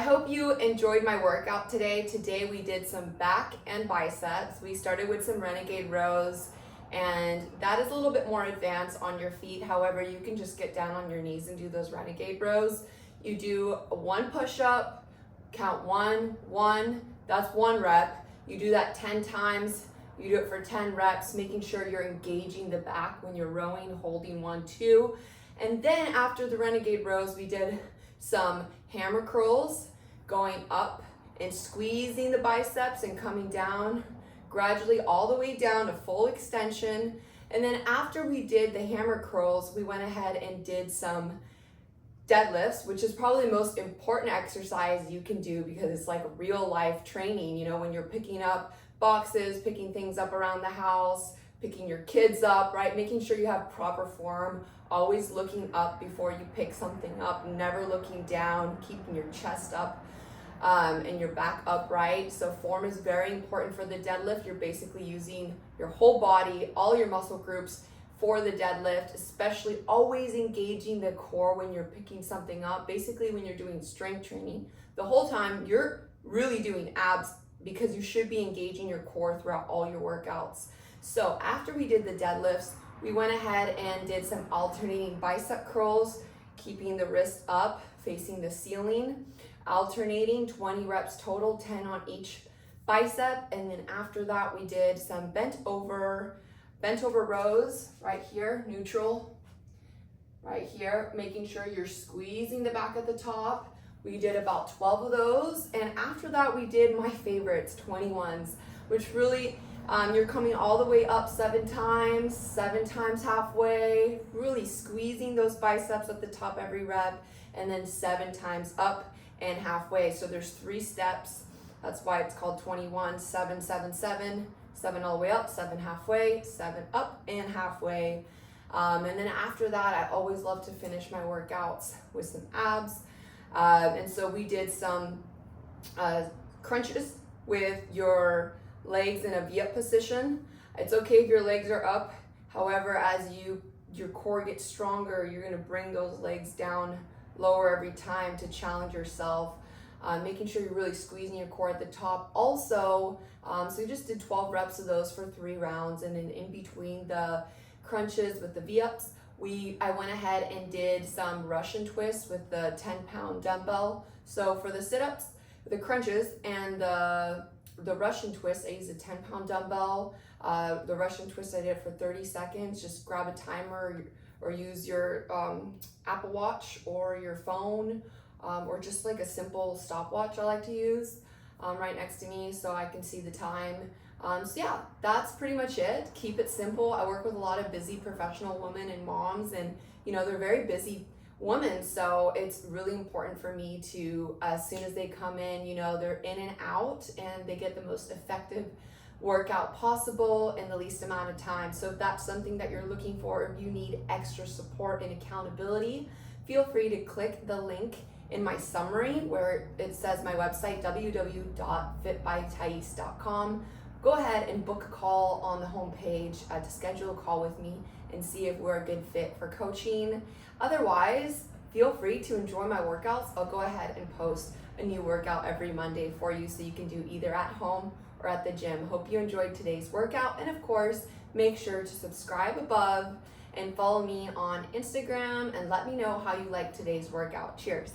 hope you enjoyed my workout today. Today we did some back and biceps. We started with some Renegade Rows, and that is a little bit more advanced on your feet. However, you can just get down on your knees and do those Renegade Rows. You do one push-up, count one, that's 1 rep. You do that 10 times. You do it for 10 reps, making sure you're engaging the back when you're rowing, holding 1, 2. And then after the Renegade Rows, we did some hammer curls, going up and squeezing the biceps and coming down gradually all the way down to full extension. And then after we did the hammer curls, we went ahead and did some deadlifts, which is probably the most important exercise you can do because it's like real life training. You know, when you're picking up boxes, picking things up around the house, picking your kids up, right? Making sure you have proper form, always looking up before you pick something up, never looking down, keeping your chest up and your back upright. So form is very important for the deadlift. You're basically using your whole body, all your muscle groups for the deadlift, especially always engaging the core when you're picking something up. Basically, when you're doing strength training, the whole time you're really doing abs because you should be engaging your core throughout all your workouts. So after we did the deadlifts, we went ahead and did some alternating bicep curls, keeping the wrist up, facing the ceiling, alternating 20 reps total, 10 on each bicep. And then after that, we did some bent over rows right here, neutral, right here, making sure you're squeezing the back at the top. We did about 12 of those. And after that, we did my favorites, 21s, which really, you're coming all the way up 7 times halfway, really squeezing those biceps at the top every rep, and then 7 times up and halfway. So there's 3 steps. That's why it's called 21, 7, 7, 7, 7 all the way up, 7 halfway, 7 up and halfway. And then after that, I always love to finish my workouts with some abs. And so we did some crunches with your legs in a V-up position. It's okay if your legs are up. However, as your core gets stronger, you're gonna bring those legs down lower every time to challenge yourself, making sure you're really squeezing your core at the top. Also, so we just did 12 reps of those for 3 rounds, and then in between the crunches with the V-ups, I went ahead and did some Russian twists with the 10-pound dumbbell. So for the sit-ups, the crunches, and the Russian twist, I used a 10-pound dumbbell. The Russian twist I did for 30 seconds. Just grab a timer or use your Apple Watch or your phone, or just like a simple stopwatch I like to use right next to me so I can see the time. So yeah, that's pretty much it. Keep it simple. I work with a lot of busy professional women and moms, and you know, they're very busy women, so it's really important for me to, as soon as they come in, you know, they're in and out and they get the most effective workout possible in the least amount of time. So if that's something that you're looking for, if you need extra support and accountability, feel free to click the link in my summary where it says my website, www.fitbytahys.com. Go ahead and book a call on the homepage to schedule a call with me and see if we're a good fit for coaching. Otherwise, feel free to enjoy my workouts. I'll go ahead and post a new workout every Monday for you so you can do either at home or at the gym. Hope you enjoyed today's workout, and of course, make sure to subscribe above and follow me on Instagram and let me know how you like today's workout. Cheers.